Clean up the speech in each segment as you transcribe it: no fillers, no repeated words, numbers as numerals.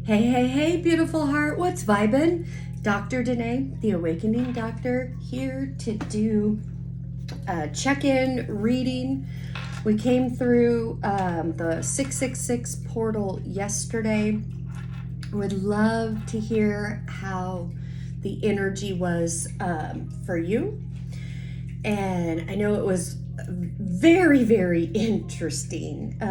Hey, hey, hey, beautiful heart, what's vibin'? Dr. Denae, the Awakening Doctor, here to do a check-in reading. We came through the 666 portal yesterday. Would love to hear how the energy was for you. And I know it was very, very interesting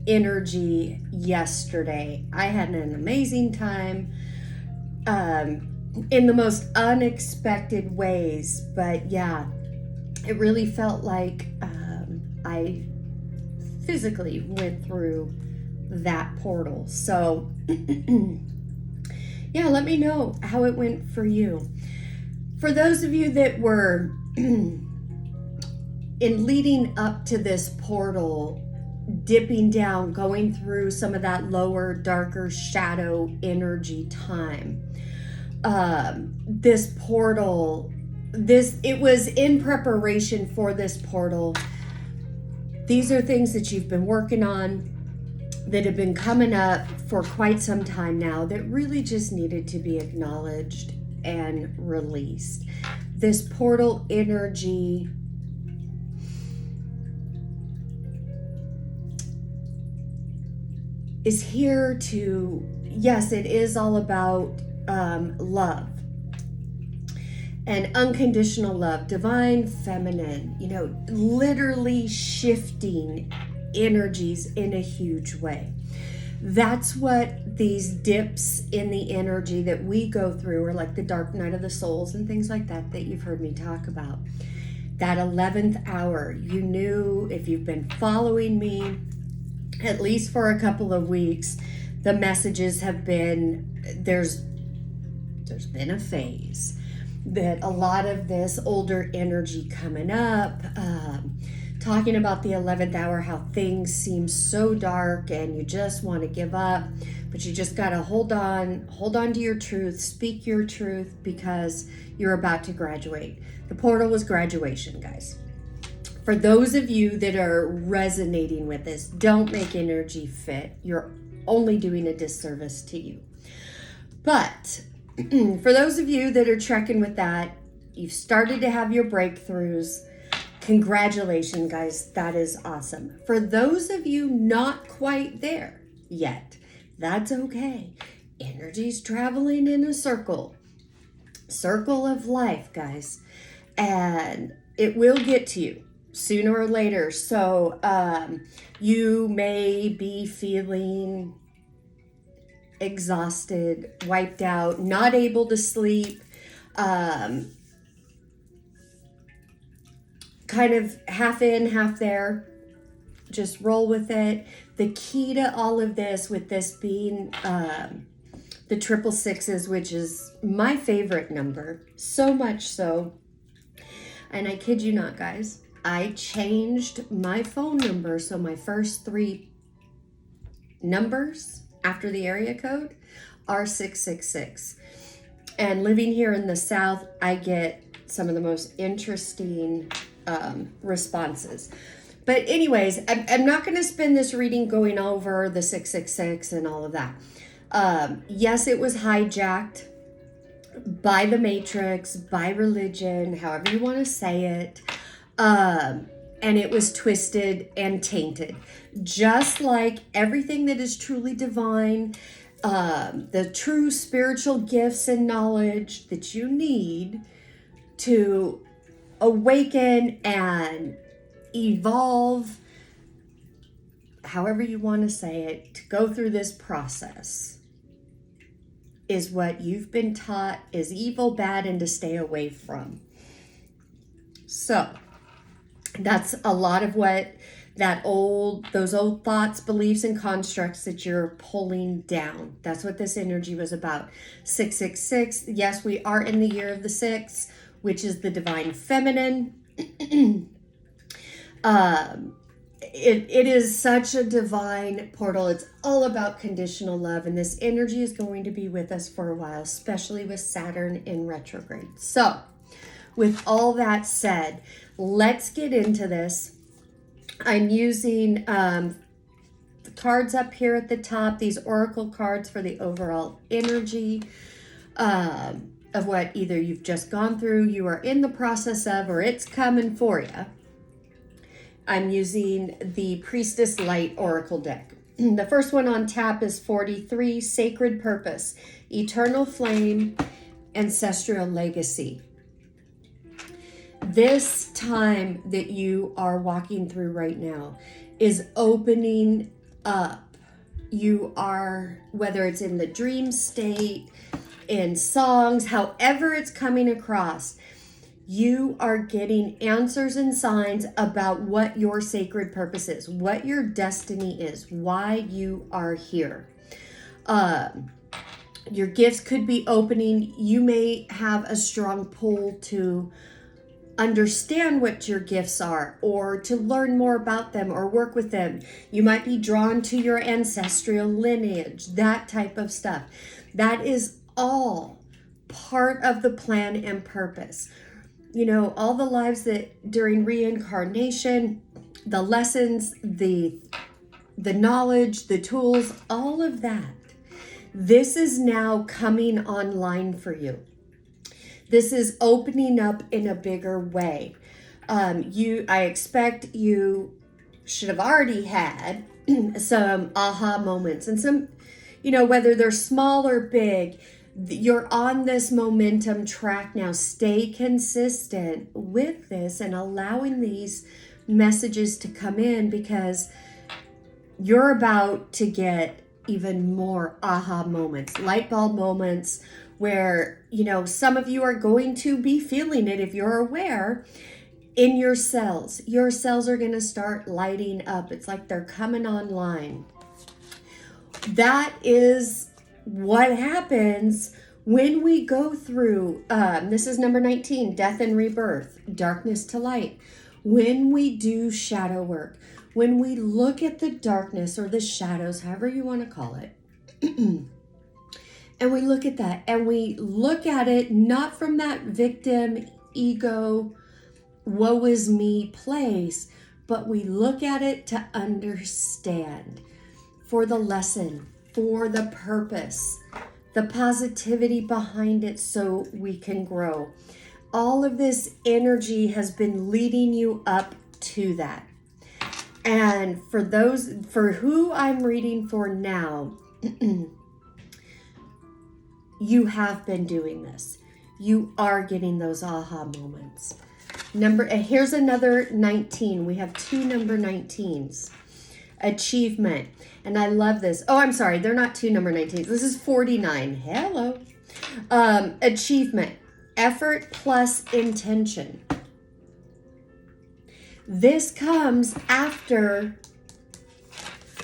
energy yesterday. I had an amazing time in the most unexpected ways, but yeah, it really felt like I physically went through that portal. So yeah, let me know how it went for you. For those of you that were in leading up to this portal, dipping down, going through some of that lower, darker shadow energy time. This portal, it was in preparation for this portal. These are things that you've been working on that have been coming up for quite some time now that really just needed to be acknowledged and released. This portal energy is here to, yes, it is all about love and unconditional love, divine feminine, literally shifting energies in a huge way. That's what these dips in the energy that we go through are like the dark night of the souls and things like that you've heard me talk about. That 11th hour, you knew, if you've been following me at least for a couple of weeks, the messages have been, there's been a phase that a lot of this older energy coming up, talking about the 11th hour, how things seem so dark and you just want to give up, but you just got to hold on to your truth, speak your truth, because you're about to graduate. The portal was graduation, guys. For those of you that are resonating with this, don't make energy fit. You're only doing a disservice to you. But for those of you that are trekking with that, you've started to have your breakthroughs. Congratulations, guys. That is awesome. For those of you not quite there yet, that's okay. Energy's traveling in a circle of life, guys. And it will get to you sooner or later. So you may be feeling exhausted, wiped out, not able to sleep, kind of half in, half there. Just roll with it. The key to all of this, with this being the 666s, which is my favorite number, so much so, and I kid you not, guys, I changed my phone number, so my first 3 numbers after the area code are 666. And living here in the South, I get some of the most interesting responses. But anyways, I'm not going to spend this reading going over the 666 and all of that. Yes, it was hijacked by the Matrix, by religion, however you want to say it. And it was twisted and tainted. Just like everything that is truly divine, the true spiritual gifts and knowledge that you need to awaken and evolve, however you want to say it, to go through this process, is what you've been taught is evil, bad, and to stay away from. So that's a lot of what those old thoughts, beliefs, and constructs that you're pulling down. That's what this energy was about. 666. Yes, we are in the year of the 6, which is the divine feminine. It is such a divine portal. It's all about conditional love, and this energy is going to be with us for a while, especially with Saturn in retrograde. So with all that said, let's get into this. I'm using cards up here at the top, these oracle cards for the overall energy of what either you've just gone through, you are in the process of, or it's coming for you. I'm using the Priestess Light Oracle deck. The first one on tap is 43, Sacred Purpose, Eternal Flame, Ancestral Legacy. This time that you are walking through right now is opening up. You are, whether it's in the dream state, in songs, however it's coming across, you are getting answers and signs about what your sacred purpose is, what your destiny is, why you are here. Your gifts could be opening. You may have a strong pull to understand what your gifts are, or to learn more about them or work with them. You might be drawn to your ancestral lineage, that type of stuff. That is all part of the plan and purpose. You know, all the lives that during reincarnation, the lessons, the knowledge, the tools, all of that. This is now coming online for you. This is opening up in a bigger way. I expect you should have already had some aha moments, and some, you know, whether they're small or big, you're on this momentum track now. Stay consistent with this and allowing these messages to come in, because you're about to get even more aha moments, light bulb moments, where, you know, some of you are going to be feeling it if you're aware in your cells. Your cells are going to start lighting up. It's like they're coming online. That is what happens when we go through, this is number 19, death and rebirth, darkness to light. When we do shadow work, when we look at the darkness or the shadows, however you want to call it, and we look at that, and we look at it not from that victim, ego, woe is me place, but we look at it to understand, for the lesson, for the purpose, the positivity behind it, so we can grow. All of this energy has been leading you up to that. And for who I'm reading for now, you have been doing this. You are getting those aha moments. Here's another 19. We have two number 19s. Achievement. And I love this. Oh, I'm sorry. They're not two number 19s. This is 49. Hello. Achievement. Effort plus intention. This comes after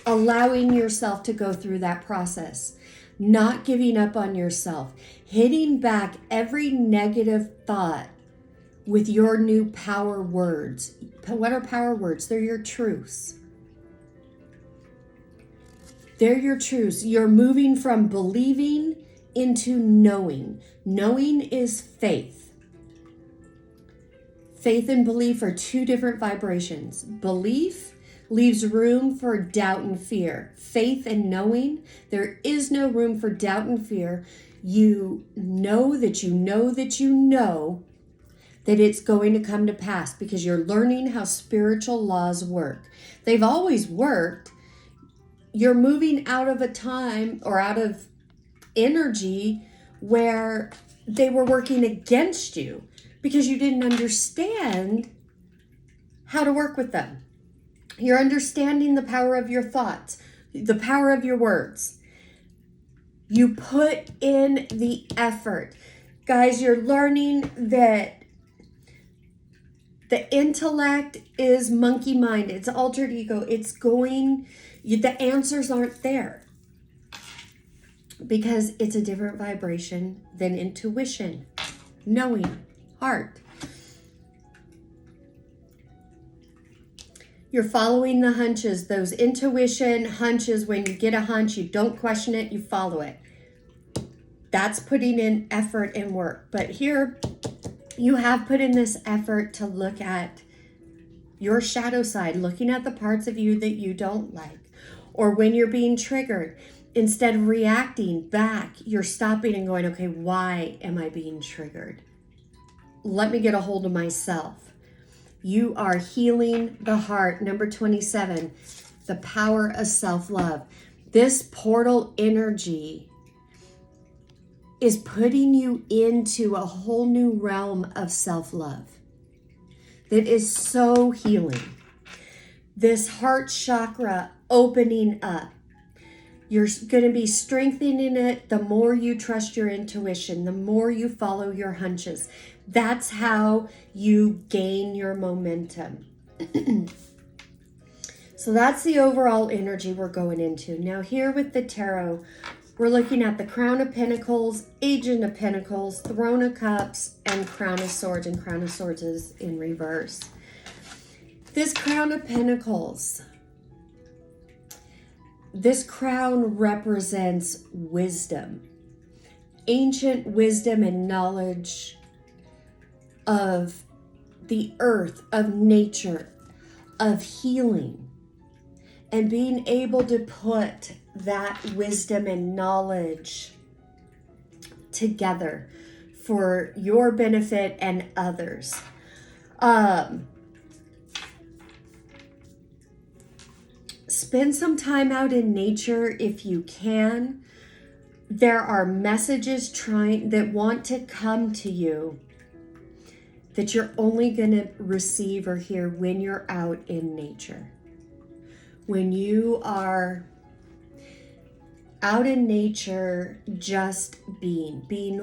allowing yourself to go through that process. Not giving up on yourself. Hitting back every negative thought with your new power words. What are power words? They're your truths. They're your truths. You're moving from believing into knowing. Knowing is faith. Faith and belief are two different vibrations. Belief leaves room for doubt and fear. Faith and knowing, there is no room for doubt and fear. You know that you know that you know that it's going to come to pass, because you're learning how spiritual laws work. They've always worked. You're moving out of a time or out of energy where they were working against you because you didn't understand how to work with them. You're understanding the power of your thoughts, the power of your words. You put in the effort. Guys, you're learning that the intellect is monkey mind. It's altered ego. It's going, the answers aren't there because it's a different vibration than intuition, knowing, heart. You're following the hunches, those intuition hunches. When you get a hunch, you don't question it, you follow it. That's putting in effort and work. But here, you have put in this effort to look at your shadow side, looking at the parts of you that you don't like, or when you're being triggered, instead of reacting back, you're stopping and going, okay, why am I being triggered? Let me get a hold of myself. You are healing the heart. Number 27, the power of self-love. This portal energy is putting you into a whole new realm of self-love that is so healing. This heart chakra opening up. You're going to be strengthening it the more you trust your intuition, the more you follow your hunches. That's how you gain your momentum. So that's the overall energy we're going into. Now here with the tarot, we're looking at the Crown of Pentacles, Agent of Pentacles, Throne of Cups, and Crown of Swords. And Crown of Swords is in reverse. This Crown of Pentacles, this crown represents wisdom, ancient wisdom and knowledge of the earth, of nature, of healing, and being able to put that wisdom and knowledge together for your benefit and others. Spend some time out in nature if you can. There are messages that want to come to you that you're only going to receive or hear when you're out in nature. When you are out in nature, just being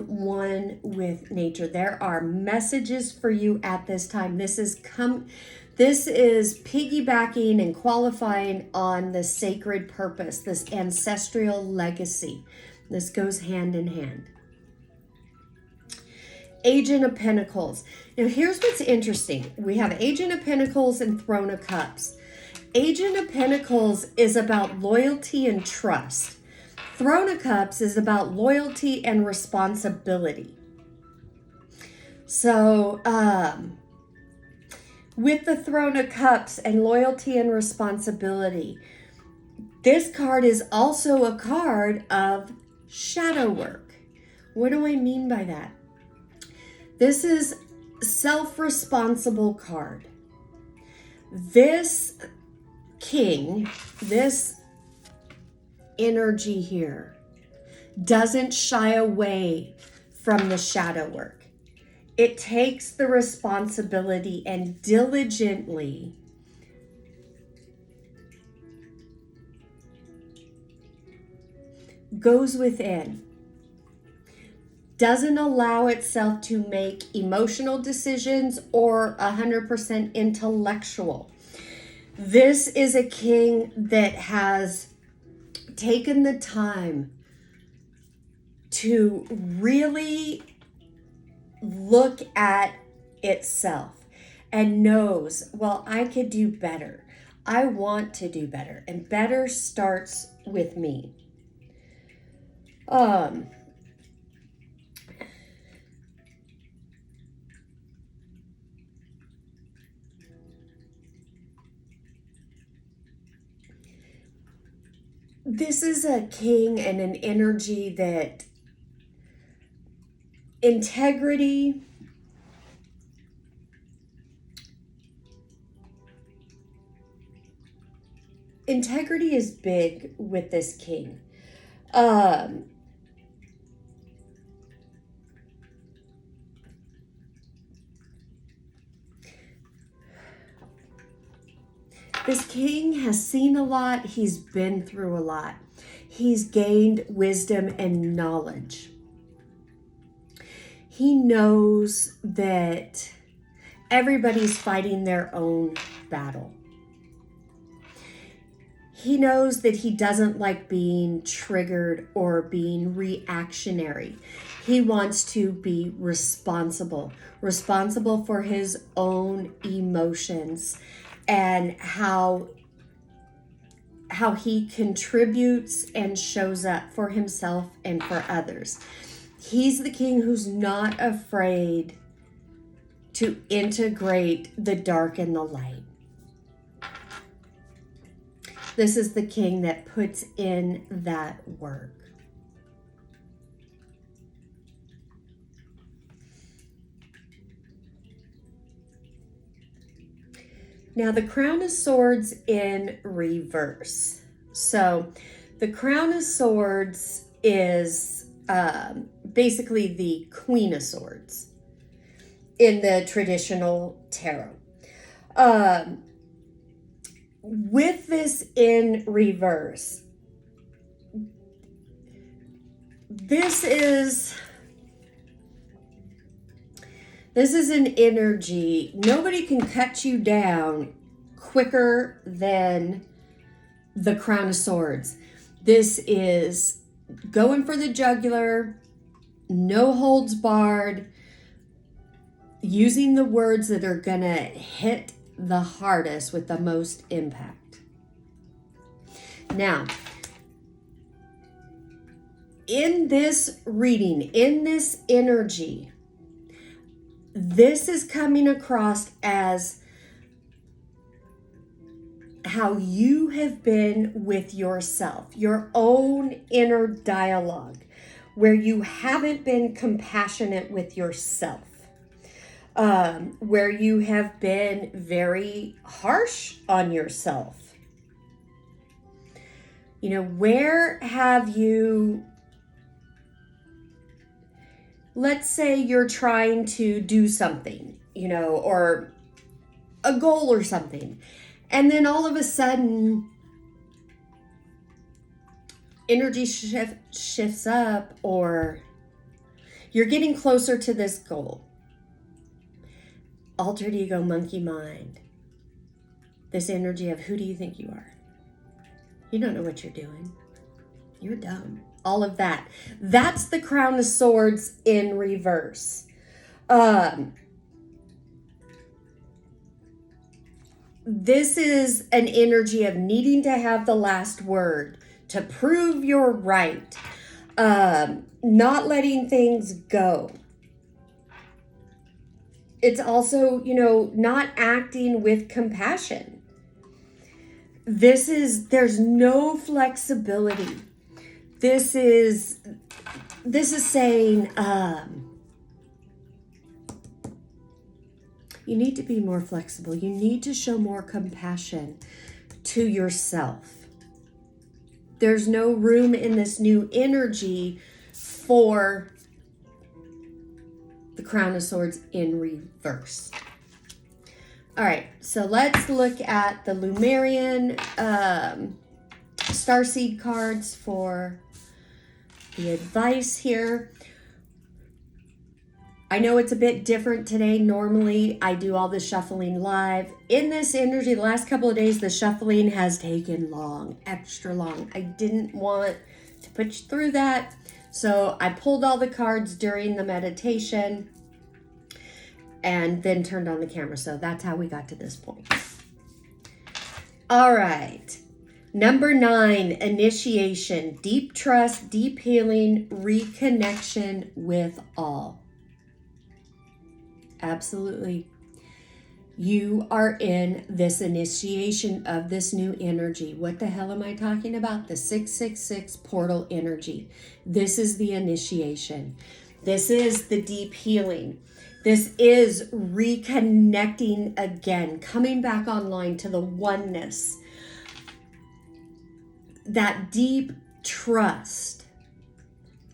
one with nature. There are messages for you at this time. This is piggybacking and qualifying on the sacred purpose, this ancestral legacy. This goes hand in hand. Agent of Pentacles. Now here's what's interesting. We have Agent of Pentacles and Throne of Cups. Agent of Pentacles is about loyalty and trust. Throne of Cups is about loyalty and responsibility. So, with the Throne of Cups and loyalty and responsibility, this card is also a card of shadow work. What do I mean by that? This is self-responsible card. This king, this energy here, doesn't shy away from the shadow work. It takes the responsibility and diligently goes within. Doesn't allow itself to make emotional decisions or 100% intellectual. This is a king that has taken the time to really look at itself and knows, well, I could do better. I want to do better, and better starts with me. This is a king and an energy that integrity, is big with this king. This king has seen a lot. He's been through a lot. He's gained wisdom and knowledge. He knows that everybody's fighting their own battle. He knows that he doesn't like being triggered or being reactionary. He wants to be responsible for his own emotions and how he contributes and shows up for himself and for others. He's the king who's not afraid to integrate the dark and the light. This is the king that puts in that work. Now the Crown of Swords in reverse. So the Crown of Swords is basically the Queen of Swords in the traditional tarot. With this in reverse, this is an energy. Nobody can cut you down quicker than the Crown of Swords. This is going for the jugular, no holds barred, using the words that are gonna hit the hardest with the most impact. Now, in this reading, in this energy, this is coming across as how you have been with yourself, your own inner dialogue, where you haven't been compassionate with yourself, where you have been very harsh on yourself. You know, where have you, let's say you're trying to do something, you know, or a goal or something, and then all of a sudden energy shifts up, or you're getting closer to this goal. Altered ego, monkey mind. This energy of, who do you think you are? You don't know what you're doing. You're dumb. All of that. That's the Crown of Swords in reverse. This is an energy of needing to have the last word, to prove you're right, not letting things go. It's also, you know, not acting with compassion. There's no flexibility. This is saying, you need to be more flexible. You need to show more compassion to yourself. There's no room in this new energy for the Crown of Swords in reverse. All right, so let's look at the Lumerian starseed cards for the advice here. I know it's a bit different today. Normally, I do all the shuffling live. In this energy, the last couple of days, the shuffling has taken long, extra long. I didn't want to put you through that. So I pulled all the cards during the meditation and then turned on the camera. So that's how we got to this point. All right. Number 9, initiation, deep trust, deep healing, reconnection with all. Absolutely. You are in this initiation of this new energy. What the hell am I talking about? The 666 portal energy. This is the initiation. This is the deep healing. This is reconnecting again, coming back online to the oneness. That deep trust,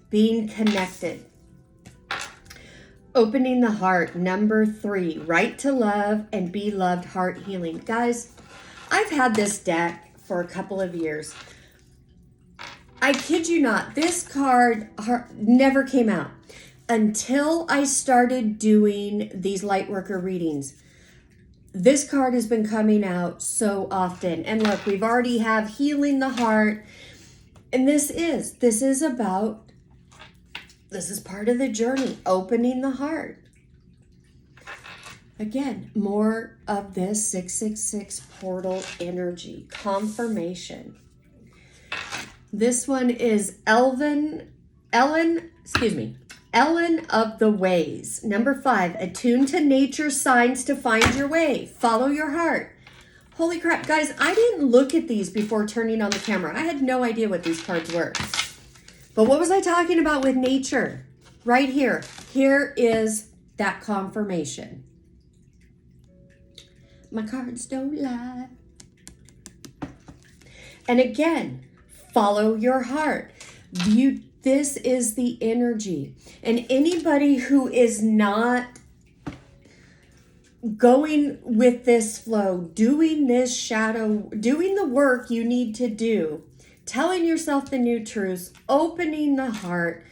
being connected. Opening the heart, number 3, right to love and be loved, heart healing. Guys, I've had this deck for a couple of years. I kid you not, this card never came out until I started doing these Lightworker readings. This card has been coming out so often. And look, we've already have healing the heart. And this is part of the journey, opening the heart. Again, more of this 666 portal energy, confirmation. This one is Ellen of the Ways. Number 5, attune to nature's signs to find your way. Follow your heart. Holy crap, guys, I didn't look at these before turning on the camera. I had no idea what these cards were. But what was I talking about with nature? Right here. Here is that confirmation. My cards don't lie. And again, follow your heart. This is the energy. And anybody who is not going with this flow, doing this shadow, doing the work you need to do, telling yourself the new truths, opening the heart,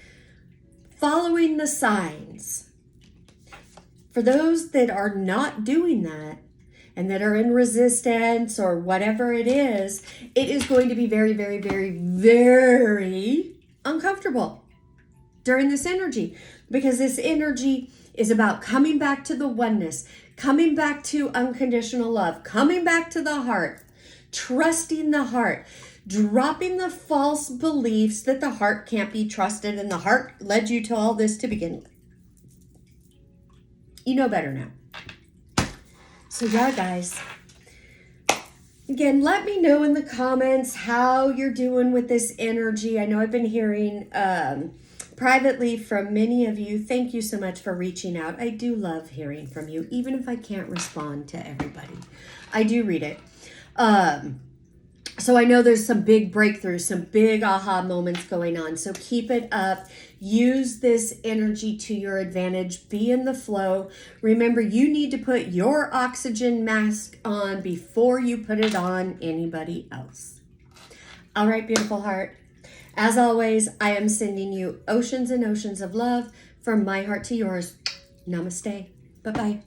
following the signs. For those that are not doing that and that are in resistance or whatever it is going to be very, very, very, very uncomfortable during this energy, because this energy is about coming back to the oneness, coming back to unconditional love, coming back to the heart, trusting the heart, dropping the false beliefs that the heart can't be trusted and the heart led you to all this to begin with. You know better now. So yeah, guys. Again, let me know in the comments how you're doing with this energy. I know I've been hearing privately from many of you. Thank you so much for reaching out. I do love hearing from you, even if I can't respond to everybody. I do read it. So I know there's some big breakthroughs, some big aha moments going on. So keep it up. Use this energy to your advantage. Be in the flow. Remember, you need to put your oxygen mask on before you put it on anybody else. All right, beautiful heart. As always, I am sending you oceans and oceans of love from my heart to yours. Namaste. Bye-bye.